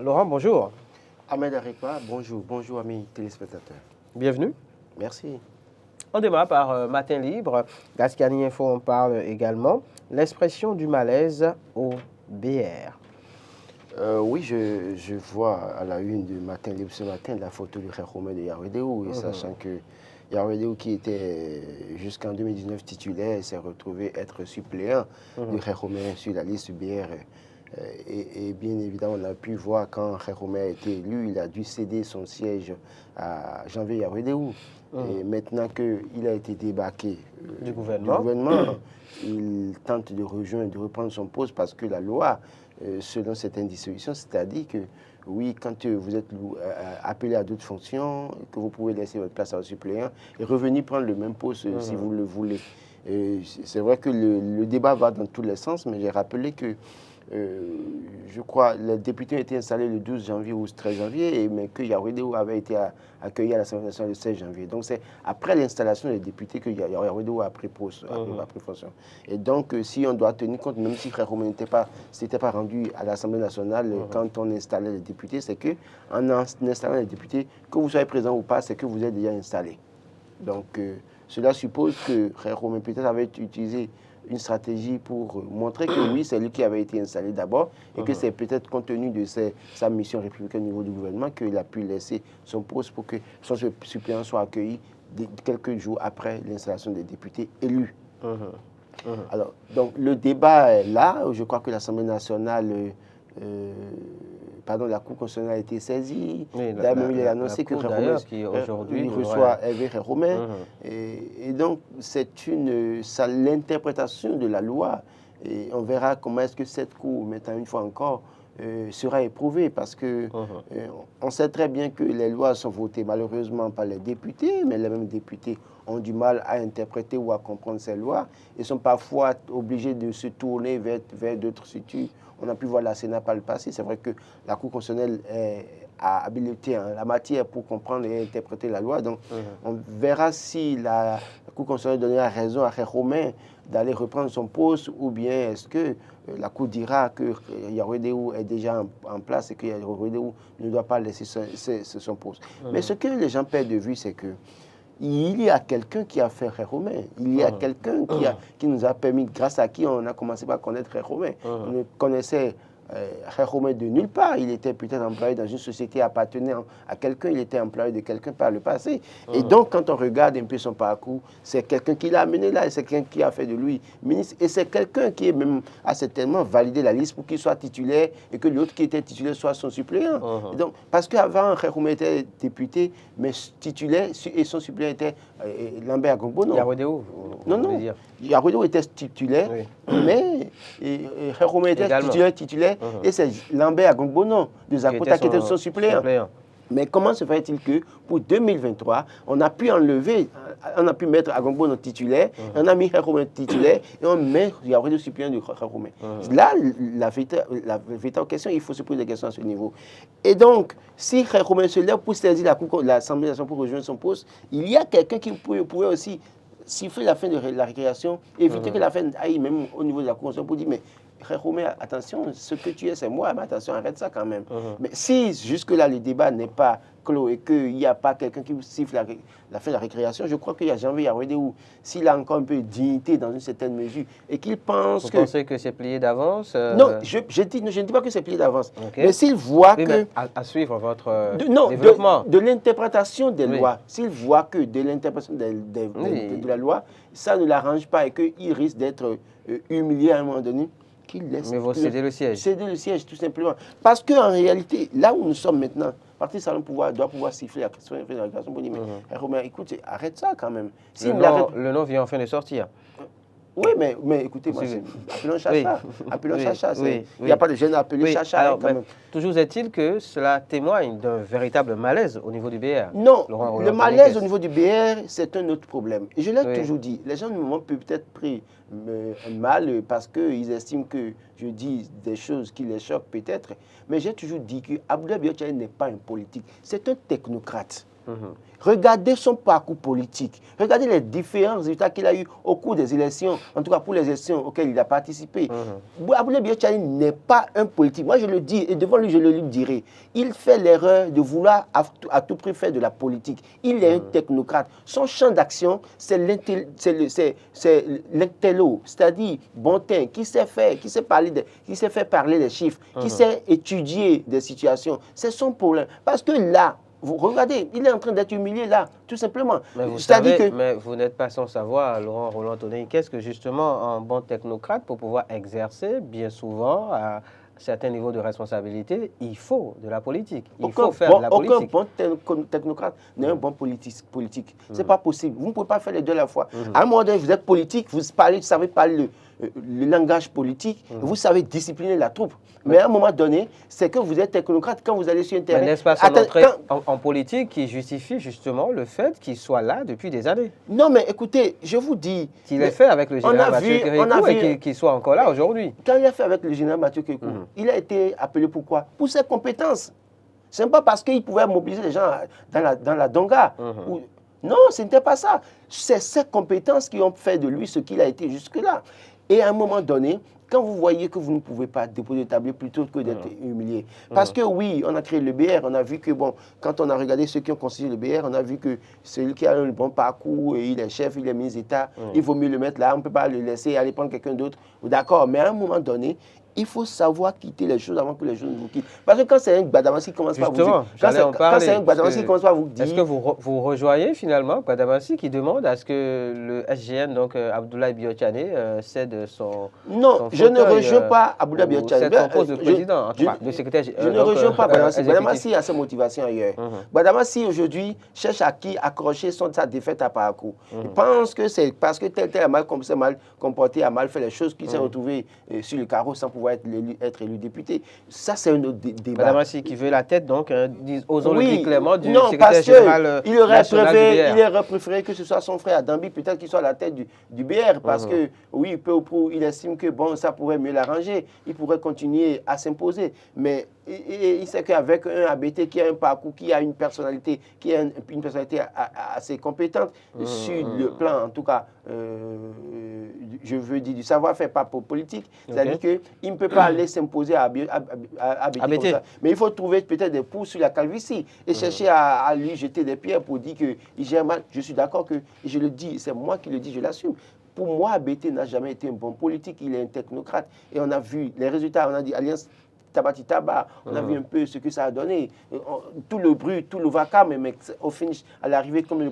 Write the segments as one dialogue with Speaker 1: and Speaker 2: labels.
Speaker 1: Laurent, bonjour.
Speaker 2: Ahmed Arekwa, bonjour. Bonjour amis téléspectateurs.
Speaker 1: Bienvenue.
Speaker 2: Merci.
Speaker 1: On démarre par Matin Libre. Gascani Info en parle également. L'expression du malaise au BR.
Speaker 2: Oui, je vois à la une du Matin Libre ce matin la photo du Khéroumé de Yaoundéou, et sachant que Yaoundéou, qui était jusqu'en 2019 titulaire, s'est retrouvé être suppléant du Khéroumé sur la liste BR. Et bien évidemment, on a pu voir quand Khéroumé a été élu, il a dû céder son siège à Janvier Yaoundéou. Et maintenant qu'il a été débarqué
Speaker 1: Du gouvernement,
Speaker 2: il tente de rejoindre, de reprendre son poste parce que la loi, selon certaines dispositions, c'est-à-dire que oui, quand vous êtes appelé à d'autres fonctions, que vous pouvez laisser votre place à un suppléant et revenir prendre le même poste si vous le voulez. C'est vrai que le débat va dans tous les sens, mais j'ai rappelé que je crois les députés ont été installés le 12 janvier ou le 13 janvier, mais que Yaoundéou avait été accueilli à l'Assemblée nationale le 16 janvier. Donc c'est après l'installation des députés que Yaoundéou a pris fonction. Et donc si on doit tenir compte, même si Frère Romain s'était pas rendu à l'Assemblée nationale quand on installait les députés, c'est que en installant les députés, que vous soyez présent ou pas, c'est que vous êtes déjà installé. Donc cela suppose que Frère Romain peut-être avait utilisé une stratégie pour montrer que oui, c'est lui qui avait été installé d'abord et que c'est peut-être compte tenu de sa mission républicaine au niveau du gouvernement qu'il a pu laisser son poste pour que son suppléant soit accueilli quelques jours après l'installation des députés élus. Alors, donc le débat est là. Je crois que l'Assemblée nationale, la Cour constitutionnelle a été saisie.
Speaker 1: Oui,
Speaker 2: D'ailleurs, il a annoncé que
Speaker 1: aujourd'hui
Speaker 2: reçoit Hervé Romain. Et donc, c'est l'interprétation de la loi. Et on verra comment est-ce que cette Cour, maintenant une fois encore, sera éprouvée, parce que on sait très bien que les lois sont votées malheureusement par les députés, mais les mêmes députés ont du mal à interpréter ou à comprendre ces lois et sont parfois obligés de se tourner vers d'autres structures. On a pu voir la Sénat par le passé. C'est vrai que la Cour constitutionnelle a habilité la matière pour comprendre et interpréter la loi. Donc, on verra si la Cour constitutionnelle donnera raison à Romain d'aller reprendre son poste, ou bien est-ce que la Cour dira que Yaoundéou est déjà en place et que Yaoundéou ne doit pas laisser son poste. Mais ce que les gens perdent de vue, c'est que il y a quelqu'un qui a fait Romain. Il y a quelqu'un qui nous a permis, grâce à qui on a commencé par connaître Romain. On ne connaissait Romain de nulle part. Il était peut-être employé dans une société appartenant à quelqu'un. Il était employé de quelqu'un par le passé. Et donc, quand on regarde un peu son parcours, c'est quelqu'un qui l'a amené là, et c'est quelqu'un qui a fait de lui ministre. Et c'est quelqu'un qui a certainement validé la liste pour qu'il soit titulaire et que l'autre qui était titulaire soit son suppléant. Et donc, parce qu'avant, Romain était député, mais titulaire, et son suppléant était Lambert Agogbono.
Speaker 1: Yaoundéou,
Speaker 2: non. Yaoundéou était titulaire, mais Romain était titulaire, et c'est Lambert Agogbono de Zakota qui était son suppléant. Mais comment se fait-il que pour 2023, on a pu mettre Agogbono titulaire, on a mis Romain titulaire, et on met Yaoundéou suppléant de Romain. Là, la véritable question, il faut se poser des questions à ce niveau. Et donc, si Romain se lève pour saisir l'Assemblée nationale pour rejoindre son poste, il y a quelqu'un qui pourrait aussi siffler la fin de la récréation, éviter que la fin aille même au niveau de la Constitution pour dire, mais Romain, attention, ce que tu es, c'est moi, mais attention, arrête ça quand même. Mais si jusque-là, le débat n'est pas clos et qu'il n'y a pas quelqu'un qui siffle la fin de la récréation, je crois qu'il y a Janvier Yaoundéou, s'il a encore un peu de dignité dans une certaine mesure et qu'il pense
Speaker 1: Vous pensez que c'est plié d'avance
Speaker 2: Non, je ne dis pas que c'est plié d'avance. Mais s'il voit que...
Speaker 1: À suivre votre développement.
Speaker 2: De l'interprétation des lois. S'il voit que de l'interprétation de la loi, ça ne l'arrange pas et qu'il risque d'être humilié à un moment donné, qu'il laisse...
Speaker 1: Mais vous cédez le siège.
Speaker 2: Céder le siège, tout simplement. Parce qu'en réalité, là où nous sommes maintenant, parti salon doit pouvoir siffler la question de la récréation pour dire, mais Romain, écoute, arrête ça quand même.
Speaker 1: Le nom vient enfin de sortir.
Speaker 2: Oui, mais écoutez, moi, appelons Chacha. Appelons Chacha. Il n'y a pas de gêne à appeler Chacha.
Speaker 1: Alors, quand même. Toujours est-il que cela témoigne d'un véritable malaise au niveau du BR.
Speaker 2: Non, le malaise au niveau du BR, c'est un autre problème. Et je l'ai toujours dit, les gens m'ont peut-être pris mal parce qu'ils estiment que je dis des choses qui les choquent peut-être. Mais j'ai toujours dit que Abdoulaye Biotchaï n'est pas un politique, c'est un technocrate. Regardez son parcours politique. Regardez les différents résultats qu'il a eu au cours des élections, en tout cas pour les élections auxquelles il a participé. Aboulaye Biachani n'est pas un politique. Moi, je le dis, et devant lui, je le lui dirai. Il fait l'erreur de vouloir à tout prix faire de la politique. Il est un technocrate. Son champ d'action, c'est l'intello, c'est-à-dire Bontin, qui sait faire parler des chiffres, qui sait étudier des situations. C'est son problème. Parce que là, vous regardez, il est en train d'être humilié là, tout simplement.
Speaker 1: Mais vous savez, mais vous n'êtes pas sans savoir, Laurent Roland-Tonnerre, qu'est-ce que justement un bon technocrate, pour pouvoir exercer bien souvent à certains niveaux de responsabilité, il faut de la politique. Il faut faire de la politique.
Speaker 2: Aucun bon technocrate n'est un bon politique. Ce n'est pas possible. Vous ne pouvez pas faire les deux à la fois. À un moment donné, vous êtes politique, vous savez parler le langage politique, vous savez discipliner la troupe. Mais à un moment donné, c'est que vous êtes technocrate quand vous allez sur un terrain.
Speaker 1: N'est-ce pas son entrée en politique qui justifie justement le fait qu'il soit là depuis des années?
Speaker 2: Non, mais écoutez, je vous dis...
Speaker 1: Qu'il ait fait avec le général Mathieu Kérékou et qu'il soit encore là aujourd'hui.
Speaker 2: Quand il a fait avec le général Mathieu Kérékou, il a été appelé pourquoi? Pour ses compétences. Ce n'est pas parce qu'il pouvait mobiliser les gens dans la Donga. Non, ce n'était pas ça. C'est ses compétences qui ont fait de lui ce qu'il a été jusque-là. Et à un moment donné, quand vous voyez que vous ne pouvez pas déposer le tablier plutôt que d'être humilié. Parce que oui, on a créé le BR, on a vu que, bon, quand on a regardé ceux qui ont constitué le BR, on a vu que celui qui a un bon parcours, il est chef, il est ministre d'État, il vaut mieux le mettre là, on ne peut pas le laisser aller prendre quelqu'un d'autre. D'accord, mais à un moment donné, il faut savoir quitter les choses avant que les choses vous quittent. Parce que quand c'est un Gbadamassi qui commence pas à vous dire... Quand c'est un Gbadamassi qui commence pas à vous dire...
Speaker 1: Est-ce que vous rejoignez finalement Gbadamassi qui demande à ce que le SGN, donc Abdoulaye Biachani, cède son...
Speaker 2: Non, je ne rejoins pas Abdoulaye Biachani.
Speaker 1: Cède son poste de président, de secrétaire...
Speaker 2: Je ne rejoins pas Gbadamassi. Gbadamassi a ses motivations ailleurs. Gbadamassi aujourd'hui cherche à qui accrocher sa défaite à parcours. Il pense que c'est parce que tel a mal comporté, a mal fait les choses qu'il s'est retrouvé sur le carreau sans pouvoir être élu député. Ça, c'est un autre débat.
Speaker 1: Madame Assi qui veut la tête, donc, osons le dire clairement, du
Speaker 2: non,
Speaker 1: secrétaire général
Speaker 2: il aurait préféré que ce soit son frère Dambi, peut-être qu'il soit à la tête du BR, parce que, oui, peu ou prou, il estime que, bon, ça pourrait mieux l'arranger, il pourrait continuer à s'imposer. Mais il sait qu'avec un ABT qui a un parcours, qui a une personnalité, qui a une personnalité assez compétente sur le plan, en tout cas, je veux dire, du savoir-faire, pas politique, c'est-à-dire qu'il ne peut pas aller s'imposer à ABT comme ça. Mais il faut trouver peut-être des pouces sur la calvitie et chercher à lui jeter des pierres pour dire qu'il gère mal. Je suis d'accord que, et je le dis, c'est moi qui le dis, je l'assume. Pour moi, ABT n'a jamais été un bon politique, il est un technocrate. Et on a vu les résultats, on a dit Alliance Tabati Taba, on a vu un peu ce que ça a donné. Tout le bruit, tout le vacarme, mais au finish, à l'arrivée, comme le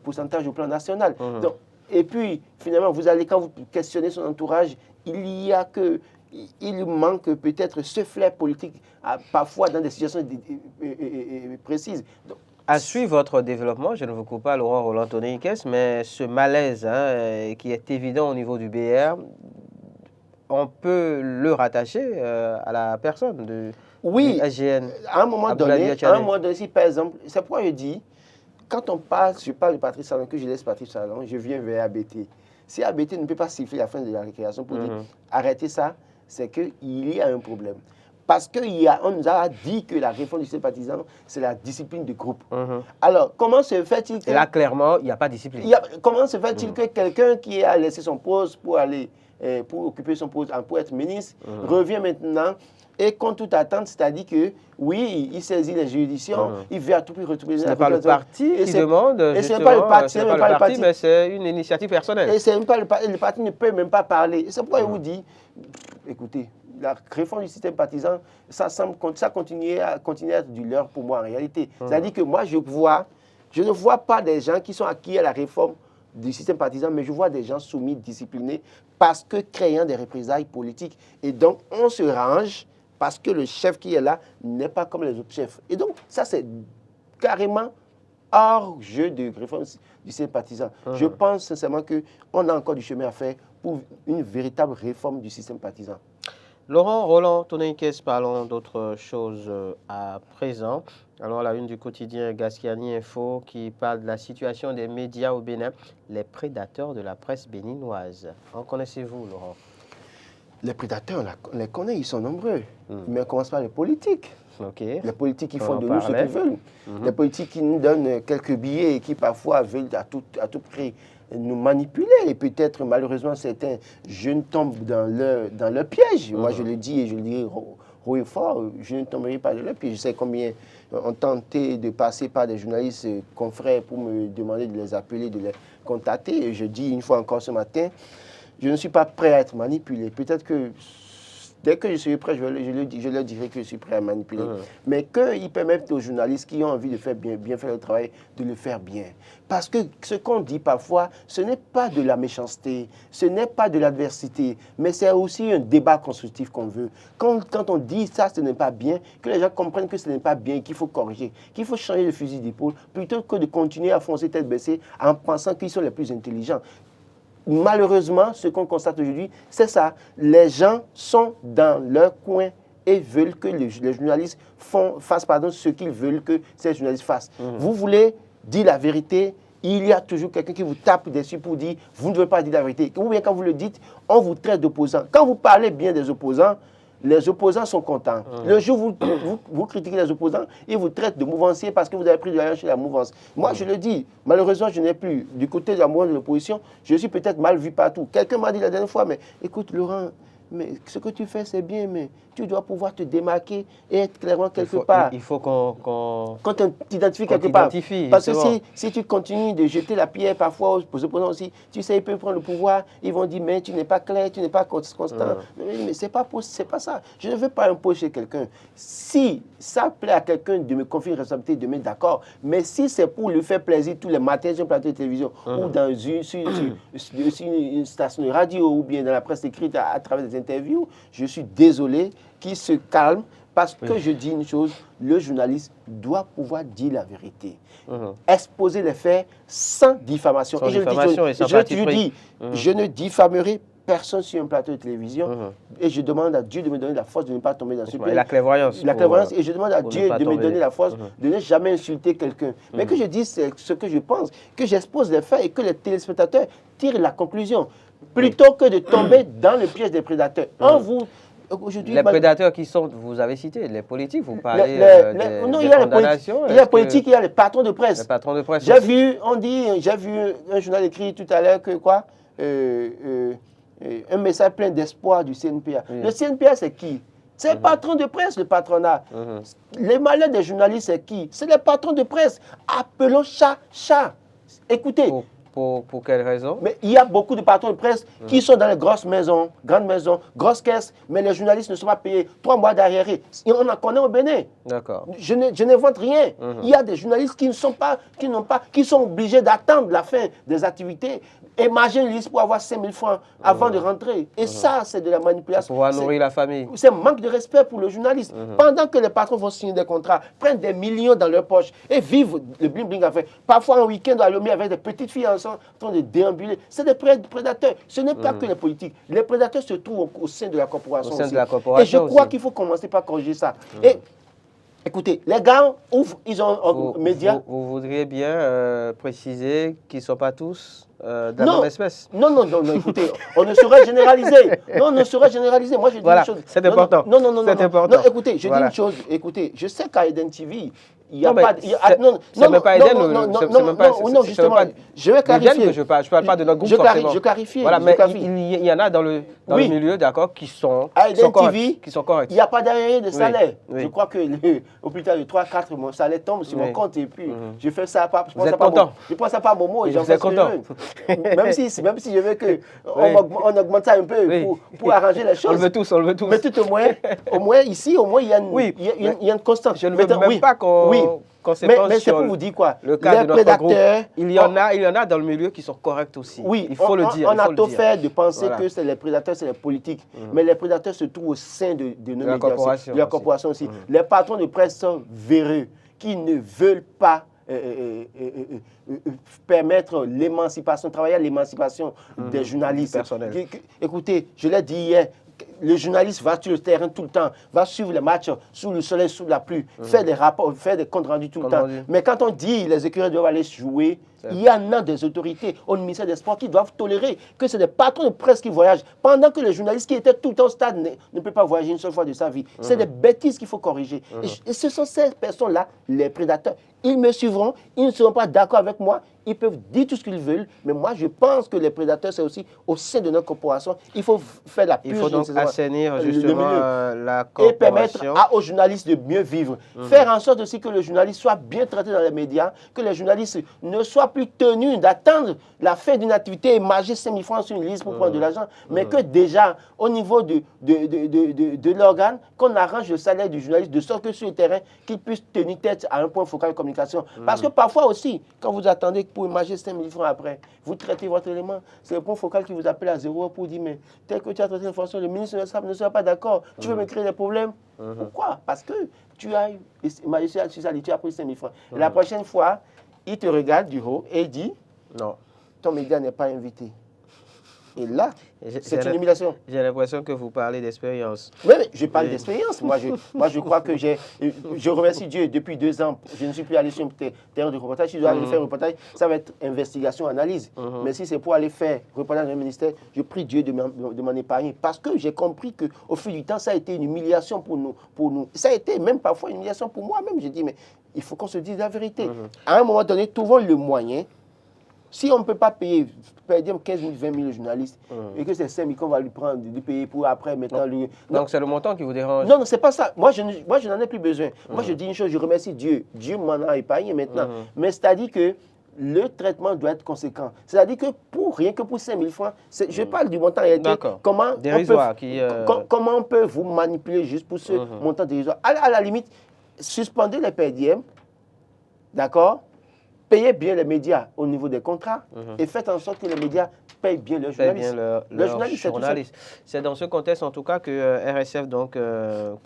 Speaker 2: pourcentage au plan national. Donc, et puis, finalement, quand vous questionnez son entourage, il manque peut-être ce flair politique, parfois dans des situations précises. Donc,
Speaker 1: à suivre votre développement, je ne vous coupe pas, Laurent Roland-Tonnerre, mais ce malaise qui est évident au niveau du BR, on peut le rattacher à la personne du SGN.
Speaker 2: À un moment donné, si par exemple, c'est pourquoi je dis, quand on parle, je parle de Patrice Talon, que je laisse Patrice Talon, je viens vers ABT. Si ABT ne peut pas siffler la fin de la récréation pour dire arrêtez ça, c'est qu'il y a un problème. Parce qu'on nous a dit que la réforme du sympathisant, c'est la discipline du groupe. Alors, comment se fait-il que...
Speaker 1: Et là, clairement, il n'y a pas de discipline.
Speaker 2: Comment se fait-il que quelqu'un qui a laissé son poste pour occuper son poste, pour être ministre, revient maintenant et contre toute attente, c'est-à-dire que, oui, il saisit les juridictions, il veut à tout prix retrouver...
Speaker 1: Ce n'est pas le parti qui demande,
Speaker 2: et ce n'est pas le parti,
Speaker 1: mais c'est une initiative personnelle.
Speaker 2: Et c'est même pas le parti ne peut même pas parler. C'est pourquoi je vous dis, écoutez, la réforme du système partisan, ça continue à être du leurre pour moi en réalité. C'est-à-dire que moi, je ne vois pas des gens qui sont acquis à la réforme du système partisan, mais je vois des gens soumis, disciplinés, parce que créant des représailles politiques. Et donc, on se range parce que le chef qui est là n'est pas comme les autres chefs. Et donc, ça, c'est carrément hors jeu de réforme du système partisan. Je pense sincèrement qu'on a encore du chemin à faire pour une véritable réforme du système partisan.
Speaker 1: Laurent Roland-Tonnerre, parlons d'autre chose à présent. Alors, la une du quotidien Gasquiani Info qui parle de la situation des médias au Bénin, les prédateurs de la presse béninoise. En connaissez-vous, Laurent?
Speaker 2: Les prédateurs, on les connaît, ils sont nombreux. Mais on commence par les politiques. Les politiques qui font de nous ce qu'ils veulent. Les politiques qui nous donnent quelques billets et qui parfois veulent à tout prix nous manipuler. Et peut-être, malheureusement, certains jeunes tombent dans leur piège. Moi, je le dis et je le dis haut et fort, je ne tomberai pas dans leur piège. Je sais combien ont tenté de passer par des journalistes confrères pour me demander de les appeler, de les contacter. Et je dis une fois encore ce matin, je ne suis pas prêt à être manipulé. Peut-être que dès que je serai prêt, je leur dirai que je suis prêt à manipuler. Mais qu'ils permettent aux journalistes qui ont envie de faire bien faire le travail, de le faire bien. Parce que ce qu'on dit parfois, ce n'est pas de la méchanceté, ce n'est pas de l'adversité, mais c'est aussi un débat constructif qu'on veut. Quand on dit ça, ce n'est pas bien, que les gens comprennent que ce n'est pas bien, qu'il faut corriger, qu'il faut changer le fusil d'épaule, plutôt que de continuer à foncer tête baissée en pensant qu'ils sont les plus intelligents. Malheureusement, ce qu'on constate aujourd'hui, c'est ça. Les gens sont dans leur coin et veulent que les journalistes fassent ce qu'ils veulent que ces journalistes fassent. Vous voulez dire la vérité, il y a toujours quelqu'un qui vous tape dessus pour dire « vous ne devez pas dire la vérité ». Ou bien quand vous le dites, on vous traite d'opposants. Quand vous parlez bien des opposants, les opposants sont contents. Le jour où vous critiquez les opposants, ils vous traitent de mouvanciers parce que vous avez pris de l'argent chez la mouvance. Moi, je le dis, malheureusement, je n'ai plus. Du côté de la mouvance de l'opposition, je suis peut-être mal vu partout. Quelqu'un m'a dit la dernière fois, mais écoute, Laurent, mais ce que tu fais, c'est bien, mais tu dois pouvoir te démarquer et être clairement quelque part.
Speaker 1: Il faut qu'on
Speaker 2: t'identifie quelque part. Parce que
Speaker 1: justement.
Speaker 2: si tu continues de jeter la pierre parfois aux opposants aussi, tu sais, ils peuvent prendre le pouvoir, ils vont dire, mais tu n'es pas clair, tu n'es pas constant. Mais c'est pas ça. Je ne veux pas imposer quelqu'un. Si ça plaît à quelqu'un de me confier une responsabilité, de mettre d'accord, mais si c'est pour lui faire plaisir tous les matins sur un plateau de télévision ou dans une station de radio ou bien dans la presse écrite à travers des interviews, je suis désolé qu'il se calme parce que je dis une chose, le journaliste doit pouvoir dire la vérité, exposer les faits sans diffamation.
Speaker 1: Sans diffamation et sans parti pris.
Speaker 2: Je ne diffamerai personne sur un plateau de télévision et je demande à Dieu de me donner la force de ne pas tomber dans ce piège.
Speaker 1: La clairvoyance.
Speaker 2: Et je demande à Dieu de me donner la force de ne jamais insulter quelqu'un. Mais que je dise ce que je pense, que j'expose les faits et que les téléspectateurs tirent la conclusion plutôt que de tomber dans le piège des prédateurs.
Speaker 1: Les prédateurs qui sont, vous avez cité, les politiques, vous parlez
Speaker 2: des condamnations. Il y a les politiques, il y a les patrons de presse.
Speaker 1: Les patrons de presse.
Speaker 2: J'ai vu un journal écrit tout à l'heure que quoi un message plein d'espoir du CNPA. Le CNPA, c'est qui? C'est le patron de presse, le patronat. Les malheurs des journalistes, c'est qui? C'est les patrons de presse. Appelons chat. Écoutez.
Speaker 1: Pour quelle raison?
Speaker 2: Mais il y a beaucoup de patrons de presse qui sont dans les grosses maisons, grandes maisons, grosses caisses, mais les journalistes ne sont pas payés 3 mois d'arriérés. On en connaît au Bénin.
Speaker 1: D'accord.
Speaker 2: Je n'invente rien. Il y a des journalistes qui sont obligés d'attendre la fin des activités. Imagine liste pour avoir 5 000 francs avant de rentrer. Et ça, c'est de la manipulation.
Speaker 1: Pour pouvoir nourrir la famille.
Speaker 2: C'est un manque de respect pour le journaliste. Pendant que les patrons vont signer des contrats, prennent des millions dans leur poche et vivent le bling-bling avec. Parfois un week-end à Lomé avec des petites filles en train de déambuler. C'est des prédateurs. Ce n'est pas que les politiques. Les prédateurs se trouvent au sein de la corporation.
Speaker 1: Au sein de la corporation.
Speaker 2: Et je crois qu'il faut commencer par corriger ça. Et écoutez, les gars ouvrent, ils ont médias.
Speaker 1: Vous voudriez bien préciser qu'ils ne sont pas tous de la même espèce.
Speaker 2: Non, écoutez, on ne saurait généraliser. Non, on ne saurait généraliser. Moi, je dis une chose.
Speaker 1: C'est important.
Speaker 2: Non, écoutez, je dis une chose. Écoutez, je sais qu'à Eden TV, il n'y a pas... Non, justement, je vais clarifier.
Speaker 1: Je ne parle pas de notre groupe forcément.
Speaker 2: Je clarifie.
Speaker 1: Voilà, mais il y en a dans le milieu, d'accord, qui sont corrects.
Speaker 2: Il n'y a pas d'arriéré de salaire. Je crois que au plus tard de 3-4, mon salaire tombe sur mon compte et puis je fais ça pas... Je prends ça pas à Momo et j'en fais ce que je veux. Même si je veux qu'on augmente ça un peu pour arranger les choses.
Speaker 1: On le veut tous.
Speaker 2: Mais tout au moins ici, il y a une constante.
Speaker 1: Je ne veux même pas qu'on se penche
Speaker 2: mais c'est
Speaker 1: sur
Speaker 2: pour vous dire quoi?
Speaker 1: Le cas de notre groupe. Il y en
Speaker 2: a
Speaker 1: a dans le milieu qui sont corrects aussi.
Speaker 2: Oui,
Speaker 1: il faut le dire.
Speaker 2: On a tout fait de penser que c'est les prédateurs, c'est les politiques. Mais les prédateurs se trouvent au sein de nos médias, de la corporation aussi. Les patrons de presse sont véreux, qui ne veulent pas permettre l'émancipation, travailler à l'émancipation des journalistes.
Speaker 1: Personnel.
Speaker 2: Écoutez, je l'ai dit hier, le journaliste va sur le terrain tout le temps, va suivre les matchs sous le soleil, sous la pluie, faire des rapports, faire des comptes rendus tout le temps. Mais quand on dit les écuries doivent aller jouer, il y en a des autorités au ministère des Sports qui doivent tolérer que c'est des patrons de presse qui voyagent, pendant que les journalistes qui étaient tout le temps au stade ne peuvent pas voyager une seule fois de sa vie. C'est des bêtises qu'il faut corriger. Et ce sont ces personnes-là, les prédateurs. Ils me suivront, ils ne seront pas d'accord avec moi, ils peuvent dire tout ce qu'ils veulent, mais moi je pense que les prédateurs, c'est aussi au sein de notre corporation, il faut faire la purge.
Speaker 1: Il faut donc assainir justement la corporation.
Speaker 2: Et permettre aux journalistes de mieux vivre. Faire en sorte aussi que le journaliste soit bien traité dans les médias, que les journalistes ne soient plus tenus d'attendre la fin d'une activité et marger 5 000 francs sur une liste pour prendre de l'argent, mais que déjà, au niveau de l'organe, qu'on arrange le salaire du journaliste de sorte que sur le terrain, qu'il puisse tenir tête à un point focal de communication. Parce que parfois aussi, quand vous attendez pour marger 5 000 francs après, vous traitez votre élément, c'est le point focal qui vous appelle à 0 pour dire, mais tel que tu as traité l'information, le ministre ne sera pas d'accord, tu veux me créer des problèmes. Pourquoi? Parce que tu as pris 5 000 francs. La prochaine fois, il te regarde du haut et dit, non, ton média n'est pas invité. Et là, c'est une humiliation.
Speaker 1: J'ai l'impression que vous parlez d'expérience.
Speaker 2: Oui, je parle d'expérience. Moi, je crois que je remercie Dieu. Depuis 2 ans, je ne suis plus allé sur un terrain de reportage. Si je dois aller faire un reportage, ça va être investigation, analyse. Mais si c'est pour aller faire reportage dans un ministère, je prie Dieu de m'en épargner. Parce que j'ai compris qu'au fil du temps, ça a été une humiliation pour nous. Ça a été même parfois une humiliation pour moi-même. J'ai dit, mais il faut qu'on se dise la vérité. À un moment donné, trouvons le moyen. Si on ne peut pas payer, par exemple, 15 000, 20 000 journalistes, et que c'est 5 000 qu'on va lui prendre, de payer pour après, maintenant...
Speaker 1: Donc c'est le montant qui vous dérange?
Speaker 2: Non, c'est pas ça. Moi, je n'en ai plus besoin. Moi, je dis une chose, je remercie Dieu. Dieu m'en a épargné maintenant. Mais c'est-à-dire que le traitement doit être conséquent. C'est-à-dire que rien que pour 5 000 francs, je parle du montant réalité. Comment on peut vous manipuler juste pour ce montant dérisoire? À la limite, suspendez les PDM, d'accord? Payez bien les médias au niveau des contrats et faites en sorte que les médias payent bien leurs journalistes.
Speaker 1: C'est dans ce contexte, en tout cas, que RSF donc,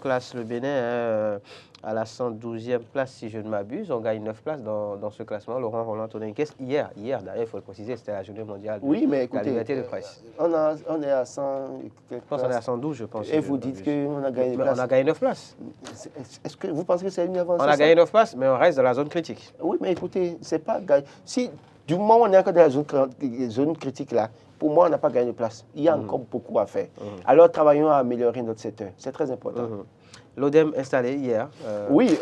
Speaker 1: classe le Bénin à la 112e place, si je ne m'abuse. On gagne 9 places dans ce classement. Laurent Roland Tonenquès, hier d'ailleurs, il faut le préciser, c'était la journée mondiale de la liberté de presse.
Speaker 2: On est à 100...
Speaker 1: Je pense qu'on est à 112, je pense.
Speaker 2: Et vous dites qu'on a gagné 9 places.
Speaker 1: On a gagné 9 places.
Speaker 2: Est-ce que vous pensez que c'est une avancée?
Speaker 1: On a gagné 9 places, mais on reste dans la zone critique.
Speaker 2: Oui, mais écoutez, c'est pas gagné. Si du moment où on est encore dans la zone critique là, pour moi, on n'a pas gagné de place. Il y a encore beaucoup à faire. Alors, travaillons à améliorer notre secteur. C'est très important.
Speaker 1: L'ODEM installé hier.
Speaker 2: Oui,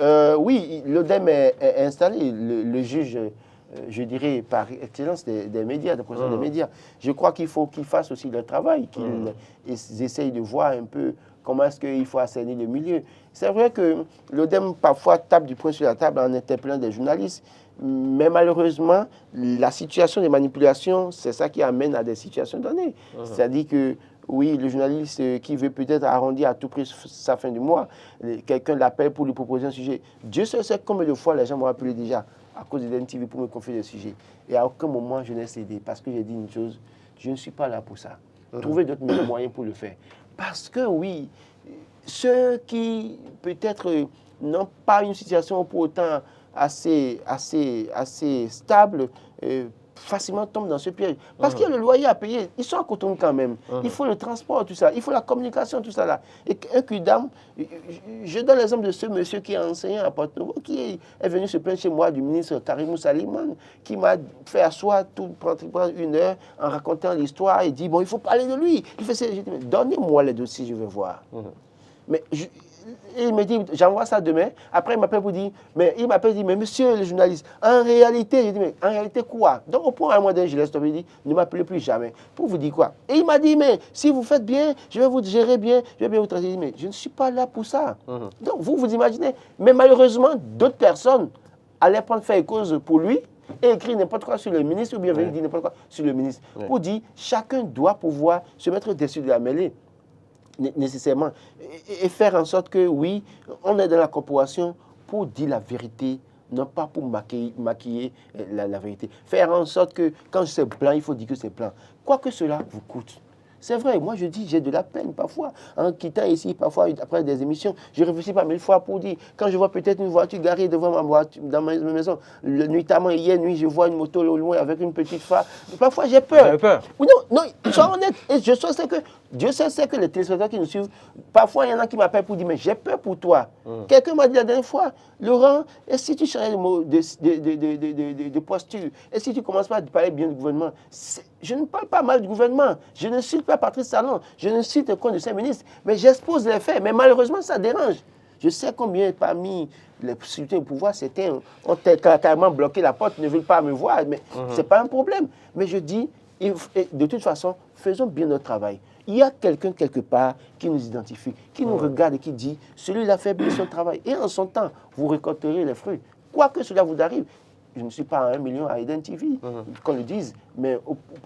Speaker 2: l'ODEM est installé. Le juge, je dirais, par excellence des médias, de président des médias. Je crois qu'il faut qu'ils fassent aussi leur travail, qu'ils essayent de voir un peu comment est-ce qu'il faut assainir le milieu. C'est vrai que l'ODEM parfois tape du poing sur la table en interpellant des journalistes, mais malheureusement, la situation des manipulations, c'est ça qui amène à des situations données. C'est-à-dire que oui, le journaliste qui veut peut-être arrondir à tout prix sa fin du mois, quelqu'un l'appelle pour lui proposer un sujet. Dieu seul sait combien de fois les gens m'ont appelé déjà à cause de l'NTV pour me confier des sujets. Et à aucun moment je n'ai cédé parce que j'ai dit une chose, je ne suis pas là pour ça. Trouvez d'autres moyens pour le faire. Parce que oui, ceux qui peut-être n'ont pas une situation pour autant assez stable, facilement tombent dans ce piège. Parce qu'il y a le loyer à payer. Ils sont à Cotonou quand même. Il faut le transport, tout ça. Il faut la communication, tout ça là. Et un Kudam, je donne l'exemple de ce monsieur qui est enseignant à Porto-Novo, qui est venu se plaindre chez moi du ministre Karimou Saliman, qui m'a fait asseoir tout pendant 1 heure en racontant l'histoire et dit, bon, il faut parler de lui. Il fait, j'ai dit, donnez-moi les dossiers, je vais voir. Mais il me dit, j'envoie ça demain. Après, il m'appelle pour dire, mais monsieur le journaliste, en réalité, j'ai dit, mais en réalité quoi? Donc, au point à un mois d'un, je laisse tomber, il dit, ne m'appelez plus jamais. Pour vous dire quoi? Et il m'a dit, mais si vous faites bien, je vais vous gérer bien, je vais bien vous traiter. Mais je ne suis pas là pour ça. Donc, vous imaginez. Mais malheureusement, d'autres personnes allaient prendre faire cause pour lui et écrire n'importe quoi sur le ministre ou bien venir dire n'importe quoi sur le ministre. Pour dire, chacun doit pouvoir se mettre au-dessus de la mêlée. Nécessairement, et faire en sorte que, oui, on est dans la corporation pour dire la vérité, non pas pour maquiller la vérité. Faire en sorte que, quand c'est blanc, il faut dire que c'est blanc. Quoi que cela vous coûte. C'est vrai, moi je dis, j'ai de la peine parfois, en quittant ici, parfois après des émissions, je réfléchis pas 1000 fois pour dire, quand je vois peut-être une voiture garée devant ma voiture, dans ma maison, nuitamment hier nuit, je vois une moto au loin avec une petite phare, parfois j'ai peur.
Speaker 1: Vous avez peur?
Speaker 2: Non, sois honnête, et je sais que Dieu sait que les téléspectateurs qui nous suivent, parfois il y en a qui m'appellent pour dire, mais j'ai peur pour toi. Quelqu'un m'a dit la dernière fois, Laurent, et si tu changes de posture, et si tu commences pas à parler bien du gouvernement, je ne parle pas mal du gouvernement, je ne cite pas Patrice Talon, je ne cite aucun de ses ministres, mais j'expose les faits, mais malheureusement ça dérange. Je sais combien parmi les possibilités au pouvoir, certains ont carrément bloqué la porte, ne veulent pas me voir, mais ce n'est pas un problème. Mais je dis, de toute façon, faisons bien notre travail. Il y a quelqu'un quelque part qui nous identifie, qui nous regarde et qui dit, celui-là fait bien son travail. Et en son temps, vous récolterez les fruits. Quoi que cela vous arrive, je ne suis pas à 1 million à Eden TV, qu'on le dise, mais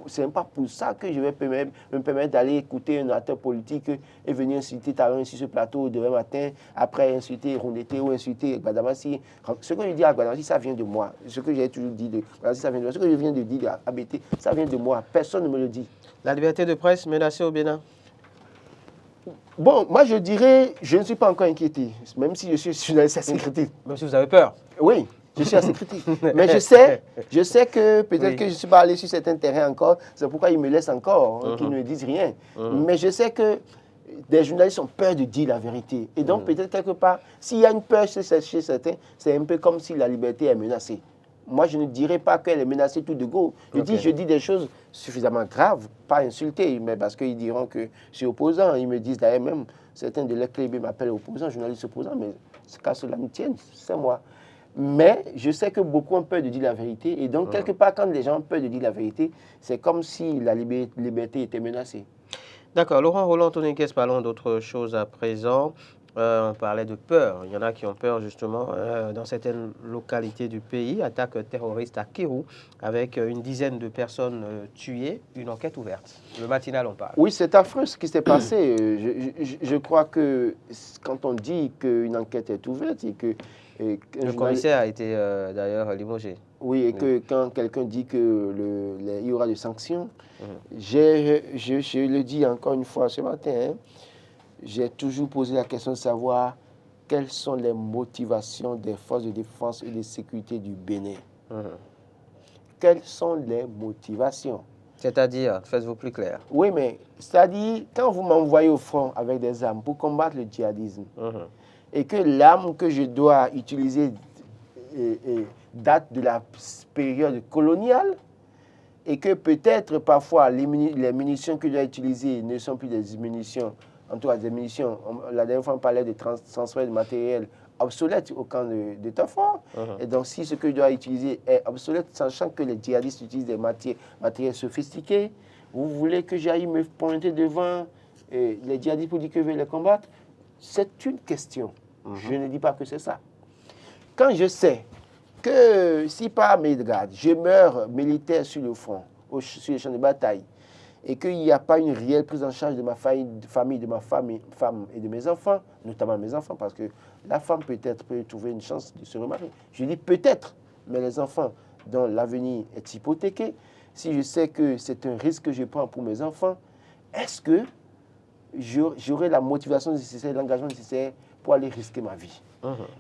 Speaker 2: ce n'est pas pour ça que je vais me permettre d'aller écouter un acteur politique et venir insulter Talon sur ce plateau demain matin, après insulter Rondete ou insulter Gbadamassi. Ce que je dis à Gbadamassi, ça vient de moi. Ce que j'ai toujours dit de Gbadamassi, ça vient de moi. Ce que je viens de dire à ABT, ça vient de moi. Personne ne me le dit.
Speaker 1: La liberté de presse menacée au Bénin?
Speaker 2: Bon, moi je dirais, je ne suis pas encore inquiété, même si je suis journaliste assez critique.
Speaker 1: Même si vous avez peur?
Speaker 2: Oui. Je suis assez critique. Mais je sais que peut-être que je ne suis pas allé sur certains terrains encore. C'est pourquoi ils me laissent encore, qu'ils ne me disent rien. Mais je sais que des journalistes ont peur de dire la vérité. Et donc, peut-être quelque part, s'il y a une peur chez certains, c'est un peu comme si la liberté est menacée. Moi, je ne dirais pas qu'elle est menacée tout de go. Je dis des choses suffisamment graves, pas insultées, mais parce qu'ils diront que je suis opposant. Ils me disent d'ailleurs même, certains de leurs clés m'appellent opposant, journaliste opposant, mais qu'à cela me tienne, c'est moi. Mais je sais que beaucoup ont peur de dire la vérité. Et donc, quelque part, quand les gens ont peur de dire la vérité, c'est comme si la liberté était menacée.
Speaker 1: D'accord. Laurent Roland, Tony Kess, parlons d'autre chose à présent. On parlait de peur. Il y en a qui ont peur, justement, dans certaines localités du pays. Attaque terroriste à Kéroux, avec une dizaine de personnes tuées, une enquête ouverte. Le matinal, on parle.
Speaker 2: Oui, c'est affreux ce qui s'est passé. Je crois que quand on dit qu'une enquête est ouverte et que
Speaker 1: le commissaire a été d'ailleurs limogé.
Speaker 2: Oui, et que quand quelqu'un dit qu'il y aura des sanctions, je le dis encore une fois ce matin, hein, j'ai toujours posé la question de savoir quelles sont les motivations des forces de défense et de sécurité du Bénin. Quelles sont les motivations?
Speaker 1: C'est-à-dire, faites-vous plus clair.
Speaker 2: Oui, mais c'est-à-dire, quand vous m'envoyez au front avec des armes pour combattre le djihadisme, et que l'arme que je dois utiliser date de la période coloniale, et que peut-être parfois les munitions que je dois utiliser ne sont plus des munitions, en tout cas des munitions, la dernière fois on parlait de transfert de matériel obsolète au camp de Tafort. Et donc si ce que je dois utiliser est obsolète, sachant que les djihadistes utilisent des matériels sophistiqués, vous voulez que j'aille me pointer devant les djihadistes pour dire que je vais les combattre? C'est une question. Je ne dis pas que c'est ça. Quand je sais que si par mégarde, je meurs militaire sur le front, sur les champs de bataille, et qu'il n'y a pas une réelle prise en charge de ma famille, de ma femme et de mes enfants, notamment mes enfants, parce que la femme peut-être peut trouver une chance de se remarier. Je dis peut-être, mais les enfants dont l'avenir est hypothéqué, si je sais que c'est un risque que je prends pour mes enfants, est-ce que j'aurai la motivation nécessaire, l'engagement nécessaire pour aller risquer ma vie?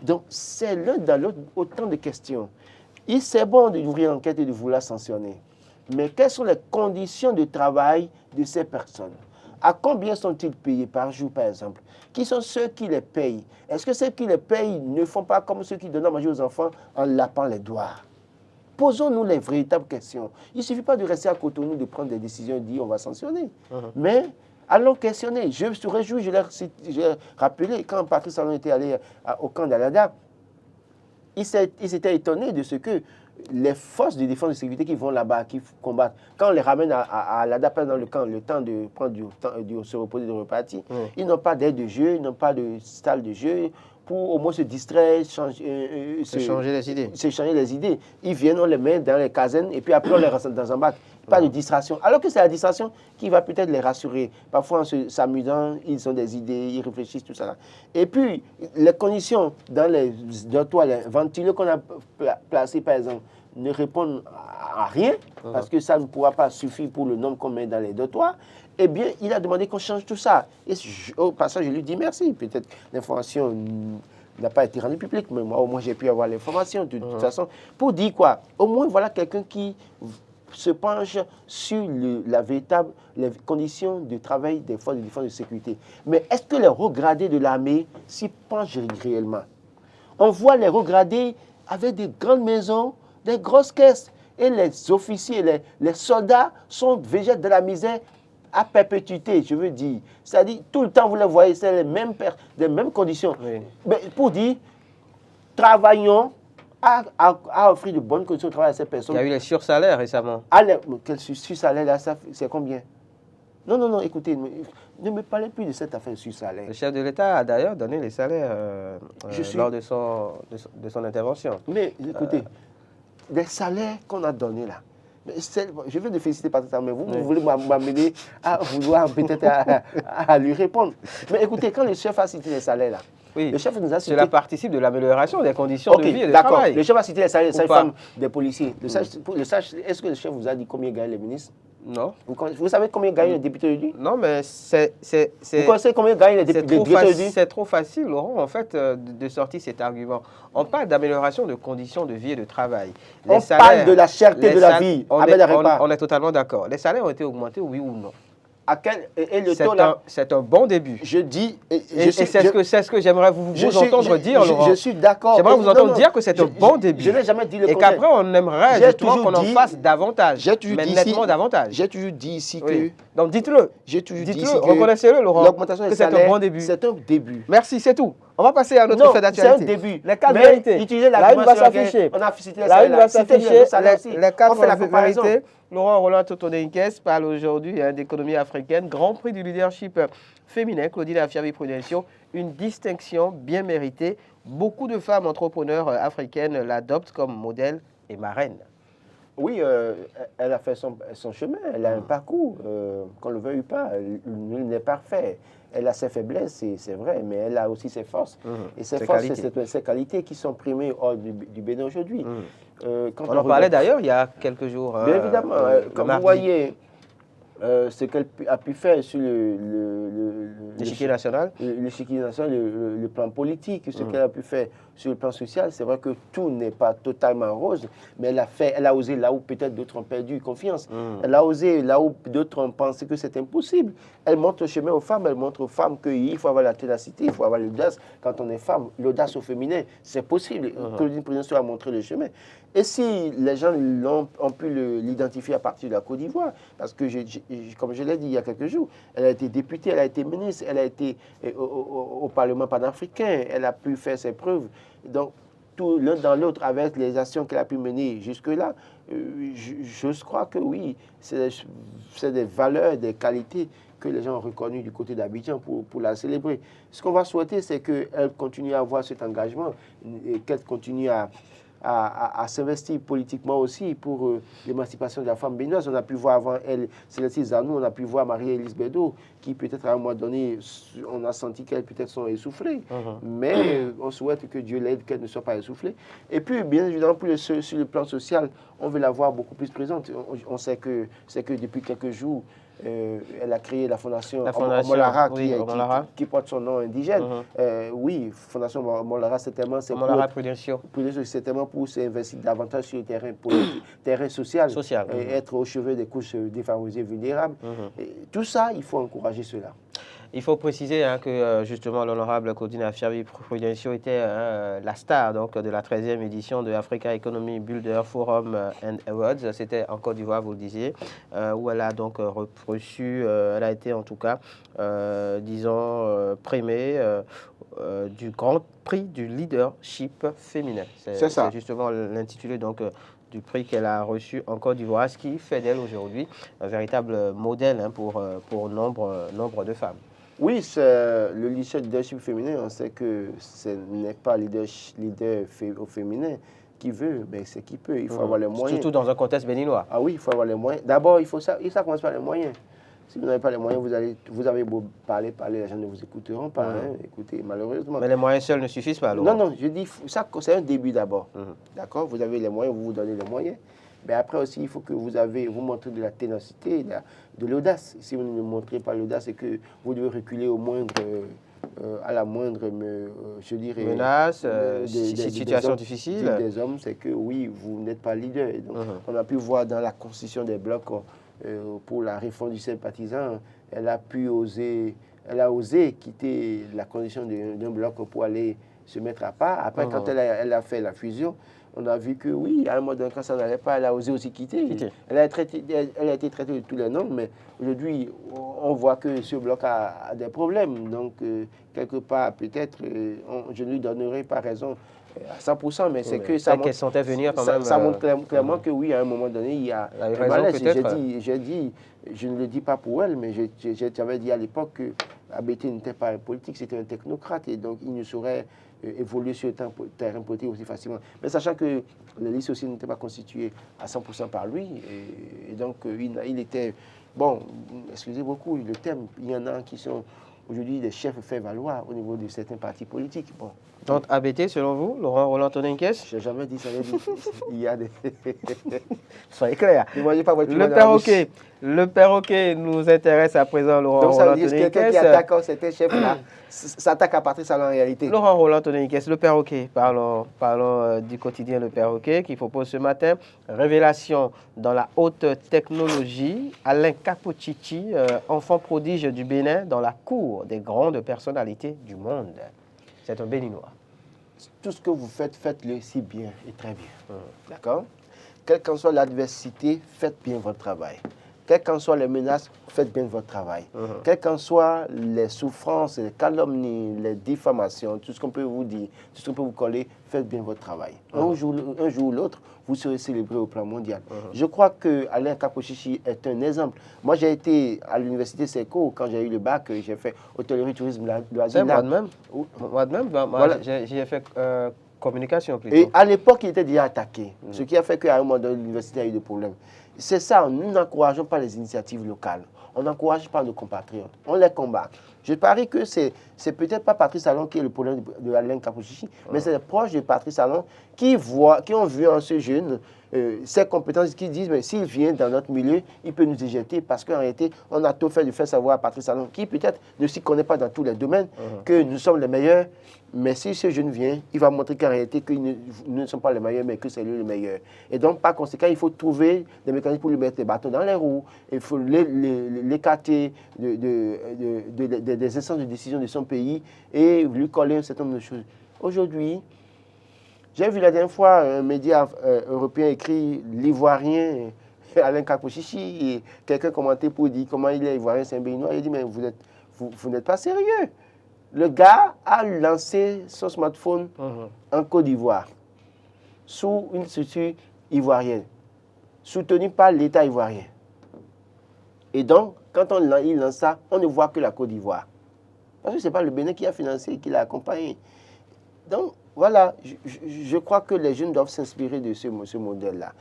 Speaker 2: Donc, c'est l'un dans l'autre autant de questions. C'est bon d'ouvrir l'enquête et de vouloir sanctionner. Mais quelles sont les conditions de travail de ces personnes? À combien sont-ils payés par jour, par exemple? Qui sont ceux qui les payent? Est-ce que ceux qui les payent ne font pas comme ceux qui donnent à manger aux enfants en lapant les doigts? Posons-nous les véritables questions. Il ne suffit pas de rester à Cotonou, de prendre des décisions et de dire on va sanctionner. Mais allons questionner. Je me réjouis, je l'ai rappelé, quand Patrice Talon était allé au camp d'Alada, il s'était étonné de ce que les forces de défense et de sécurité qui vont là-bas, qui combattent, quand on les ramène à Alada, dans le camp, le temps de prendre de se reposer, de repartir, ils n'ont pas d'aide de jeu, ils n'ont pas de salle de jeu, pour au moins se distraire, changer les idées. Ils viennent, on les met dans les casernes et puis après on les rassemble dans un bac. Pas de distraction. Alors que c'est la distraction qui va peut-être les rassurer. Parfois en s'amusant, ils ont des idées, ils réfléchissent, tout ça. Et puis, les conditions dans les dortoirs, les ventilos qu'on a placés par exemple, ne répondent à rien, parce que ça ne pourra pas suffire pour le nombre qu'on met dans les dortoirs. Eh bien, il a demandé qu'on change tout ça. Et au passage, je lui dis merci. Peut-être l'information n'a pas été rendue publique, mais moi, au moins, j'ai pu avoir l'information de toute façon. Pour dire quoi? Au moins, voilà quelqu'un qui se penche sur les conditions de travail des forces de défense et de sécurité. Mais est-ce que les regradés de l'armée s'y penchent réellement? On voit les regradés avec des grandes maisons, des grosses caisses. Et les officiers, les soldats végètent de la misère à perpétuité, je veux dire. C'est-à-dire, tout le temps, vous les voyez, c'est les mêmes conditions.
Speaker 1: Oui.
Speaker 2: Mais pour dire, travaillons à offrir de bonnes conditions de travail à ces personnes.
Speaker 1: Il y a eu les sursalaires récemment.
Speaker 2: Quel sursalaire là, c'est combien? Non, écoutez, ne me parlez plus de cette affaire de sursalaire.
Speaker 1: Le chef de l'État a d'ailleurs donné les salaires lors de son intervention.
Speaker 2: Mais écoutez, les salaires qu'on a donnés là, je viens de féliciter Patrick, mais vous voulez m'amener à vouloir peut-être à lui répondre. Mais écoutez, quand le chef a cité les salaires là,
Speaker 1: oui,
Speaker 2: le chef nous a cité...
Speaker 1: Cela participe de l'amélioration des conditions de vie et de
Speaker 2: d'accord.
Speaker 1: travail.
Speaker 2: Le chef a cité les salaires des femmes des policiers. Est-ce que le chef vous a dit combien gagnent les ministres?
Speaker 1: Non.
Speaker 2: Vous savez combien gagnent les députés élus?
Speaker 1: Non, mais
Speaker 2: Vous connaissez combien gagnent les députés élus?
Speaker 1: C'est trop facile, Laurent, en fait, de sortir cet argument. On parle d'amélioration de conditions de vie et de travail.
Speaker 2: On parle de la cherté de la vie.
Speaker 1: On est totalement d'accord. Les salaires ont été augmentés, oui ou non?
Speaker 2: Et le taux là,
Speaker 1: c'est un bon début.
Speaker 2: Je dis...
Speaker 1: c'est ce que j'aimerais vous entendre dire, Laurent.
Speaker 2: Je suis d'accord.
Speaker 1: J'aimerais vous entendre dire que c'est un bon début.
Speaker 2: Je n'ai jamais dit le
Speaker 1: contraire. Et qu'après, on aimerait justement qu'on en fasse davantage. Mais nettement davantage.
Speaker 2: J'ai toujours dit ici que...
Speaker 1: Oui. Donc dites-le.
Speaker 2: J'ai toujours dit
Speaker 1: ici que... Reconnaissez-le, Laurent.
Speaker 2: L'augmentation des salaires,
Speaker 1: c'est un bon début.
Speaker 2: C'est un début.
Speaker 1: Merci, c'est tout. On va passer à notre fait d'actualité.
Speaker 2: C'est un début.
Speaker 1: Les quatre vérités.
Speaker 2: Utilisez
Speaker 1: la une va s'afficher.
Speaker 2: On a cité
Speaker 1: la une va s'afficher. Les quatre
Speaker 2: comparaisons.
Speaker 1: vérités. Laurent Roland Totonenkes parle aujourd'hui d'économie africaine. Grand prix du leadership féminin, Claudine Afiavi-Prudencio. Une distinction bien méritée. Beaucoup de femmes entrepreneurs africaines l'adoptent comme modèle et marraine.
Speaker 2: Oui, elle a fait son chemin, elle a un parcours, qu'on ne le veuille pas, nul n'est parfait. Elle a ses faiblesses, c'est vrai, mais elle a aussi ses forces. Et ses forces, c'est ses qualités qui sont primées hors du Bénin aujourd'hui.
Speaker 1: On en parlait d'ailleurs il y a quelques jours.
Speaker 2: Bien évidemment, comme vous voyez, ce qu'elle a pu faire sur
Speaker 1: l'échiquier national,
Speaker 2: le plan politique, ce qu'elle a pu faire sur le plan social, c'est vrai que tout n'est pas totalement rose, mais elle a osé là où peut-être d'autres ont perdu confiance. Elle a osé là où d'autres ont pensé que c'est impossible. Elle montre le chemin aux femmes, elle montre aux femmes qu'il faut avoir la ténacité, il faut avoir l'audace. Quand on est femme, l'audace au féminin, c'est possible. Claudine Prudencio a montré le chemin. Et si les gens ont pu l'identifier à partir de la Côte d'Ivoire, parce que, comme je l'ai dit il y a quelques jours, elle a été députée, elle a été ministre, elle a été au Parlement panafricain, elle a pu faire ses preuves. Donc, tout l'un dans l'autre, avec les actions qu'elle a pu mener jusque-là, je crois que oui, c'est des valeurs, des qualités que les gens ont reconnues du côté d'Abidjan pour la célébrer. Ce qu'on va souhaiter, c'est qu'elle continue à avoir cet engagement et qu'elle continue à s'investir politiquement aussi pour l'émancipation de la femme béninoise. On a pu voir avant elle Célestine Zanou, on a pu voir Marie-Élise Bédot, qui peut-être à un moment donné, on a senti qu'elle peut-être sont essoufflées. Mais on souhaite que Dieu l'aide, qu'elle ne soit pas essoufflée. Et puis, bien évidemment, sur le plan social, on veut la voir beaucoup plus présente. On sait que depuis quelques jours, elle a créé la fondation Molara, qui porte son nom indigène. Oui, Fondation Molara, c'est tellement...
Speaker 1: Molara Prudencio.
Speaker 2: C'est tellement pour s'investir davantage sur le terrain, pour le terrain social et être au chevet des couches défavorisées, vulnérables. Et tout ça, il faut encourager cela.
Speaker 1: Il faut préciser que justement l'honorable Claudine Afiavi-Prudencio était la star donc, de la 13e édition de Africa Economy Builder Forum and Awards. C'était en Côte d'Ivoire, vous le disiez, où elle a donc reçu, elle a été en tout cas, disons, primée du Grand Prix du leadership féminin.
Speaker 2: C'est ça.
Speaker 1: C'est justement l'intitulé donc du prix qu'elle a reçu en Côte d'Ivoire, ce qui fait d'elle aujourd'hui un véritable modèle pour nombre de femmes.
Speaker 2: Oui, le leadership féminin, on sait que ce n'est pas leader au féminin qui veut, mais c'est qui peut. Il faut avoir les moyens.
Speaker 1: Surtout dans un contexte béninois.
Speaker 2: Ah oui, il faut avoir les moyens. D'abord, ça commence par les moyens. Si vous n'avez pas les moyens, vous avez beau parler, les gens ne vous écouteront pas. Écoutez, malheureusement.
Speaker 1: Mais les moyens seuls ne suffisent pas, Laurent.
Speaker 2: Non, je dis, ça c'est un début d'abord. D'accord? Vous avez les moyens, vous vous donnez les moyens. Mais après aussi, il faut que vous montrez de la ténacité, de l'audace. Si vous ne montrez pas l'audace, c'est que vous devez reculer au moindre à la moindre, je dirais,
Speaker 1: menace, situation difficile.
Speaker 2: Des hommes, c'est que oui, vous n'êtes pas leader. Donc, on a pu voir dans la constitution des blocs pour la réforme du sympathisant, elle a osé quitter la condition d'un bloc pour aller se mettre à part. Après, quand elle a fait la fusion, on a vu que oui, à un moment donné, quand ça n'allait pas, elle a osé aussi quitter. Elle a été traitée de tous les noms, mais aujourd'hui, on voit que ce bloc a des problèmes. Donc, quelque part, peut-être, je ne lui donnerai pas raison à 100%, mais c'est que ça montre, ça montre clairement que oui, à un moment donné, il y a un malaise. J'ai dit, je ne le dis pas pour elle, mais j'avais dit à l'époque que ABT n'était pas un politique, c'était un technocrate, et donc il ne saurait évoluer sur le terrain politique aussi facilement. Mais sachant que la liste aussi n'était pas constituée à 100% par lui, et donc il était, bon, excusez beaucoup le thème, il y en a qui sont aujourd'hui des chefs fait valoir au niveau de certains partis politiques. Bon.
Speaker 1: Donc ABT, selon vous, Laurent Roland Toninquès?
Speaker 2: Je n'ai jamais dit ça. Il y a des...
Speaker 1: Soyez clair. Le perroquet nous intéresse à présent, Laurent Roland Toninquès. Donc ça veut dire que quelqu'un qui
Speaker 2: attaque cet chef-là s'attaque à Patrice Talon en réalité.
Speaker 1: Laurent Roland Toninquès, le perroquet. Parlons du quotidien Le Perroquet qui propose ce matin révélation dans la haute technologie. Alain Kapotchichi, enfant prodige du Bénin dans la cour des grandes personnalités du monde. C'est un Béninois.
Speaker 2: Tout ce que vous faites, faites-le si bien et très bien. D'accord? Quelle qu'en soit l'adversité, faites bien votre travail. Quelles qu'en soient les menaces, faites bien votre travail. Quelles qu'en soient les souffrances, les calomnies, les diffamations, tout ce qu'on peut vous dire, tout ce qu'on peut vous coller, faites bien votre travail. Un jour ou l'autre, vous serez célébré au plan mondial. Je crois que Alain Kapotchichi est un exemple. Moi, j'ai été à l'université SECO quand j'ai eu le bac, j'ai fait hôtellerie, tourisme, loisirs.
Speaker 1: Moi de même, voilà. J'ai fait communication plutôt.
Speaker 2: Et à l'époque, il était déjà attaqué, ce qui a fait qu'à un moment donné, l'université a eu des problèmes. C'est ça, nous n'encourageons pas les initiatives locales. On n'encourage pas nos compatriotes. On les combat. Je parie que c'est peut-être pas Patrice Talon qui est le problème de Alain Kapotchichi, mais c'est les proches de Patrice Talon qui ont vu en ce jeune ses compétences, qui disent, mais s'il vient dans notre milieu, il peut nous éjecter parce qu'en réalité, on a tout fait de faire savoir à Patrice Talon, qui peut-être ne s'y connaît pas dans tous les domaines, que nous sommes les meilleurs. Mais si ce jeune vient, il va montrer qu'en réalité, que nous ne sommes pas les meilleurs, mais que c'est lui le meilleur. Et donc, par conséquent, il faut trouver des mécanismes pour lui mettre les bâtons dans les roues. Il faut l'écarter des instances de décision de son pays et lui coller un certain nombre de choses. Aujourd'hui, j'ai vu la dernière fois un média européen écrit « l'Ivoirien Alain Kapotchichi » et quelqu'un commentait pour dire comment il est Ivoirien, c'est un Béninois. Il dit « mais vous n'êtes pas sérieux ». Le gars a lancé son smartphone en Côte d'Ivoire, sous une structure ivoirienne, soutenue par l'État ivoirien. Et donc, quand il lance ça, on ne voit que la Côte d'Ivoire. Parce que ce n'est pas le Bénin qui a financé, qui l'a accompagné. Donc, voilà, je crois que les jeunes doivent s'inspirer de ce modèle-là.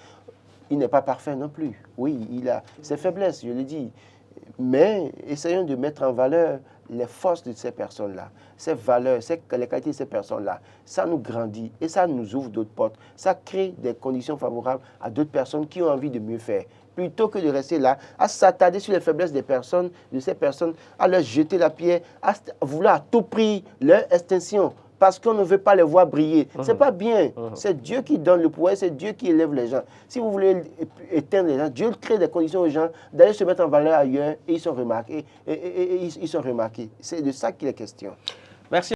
Speaker 2: Il n'est pas parfait non plus. Oui, il a ses faiblesses, je l'ai dit. Mais essayons de mettre en valeur les forces de ces personnes-là, ces valeurs, les qualités de ces personnes-là. Ça nous grandit et ça nous ouvre d'autres portes. Ça crée des conditions favorables à d'autres personnes qui ont envie de mieux faire. Plutôt que de rester là, à s'attarder sur les faiblesses des personnes, de ces personnes, à leur jeter la pierre, à vouloir à tout prix leur extinction. Parce qu'on ne veut pas les voir briller. C'est pas bien. C'est Dieu qui donne le pouvoir, c'est Dieu qui élève les gens. Si vous voulez éteindre les gens, Dieu crée des conditions aux gens d'aller se mettre en valeur ailleurs et ils sont remarqués. C'est de ça qu'il est question.
Speaker 1: Merci.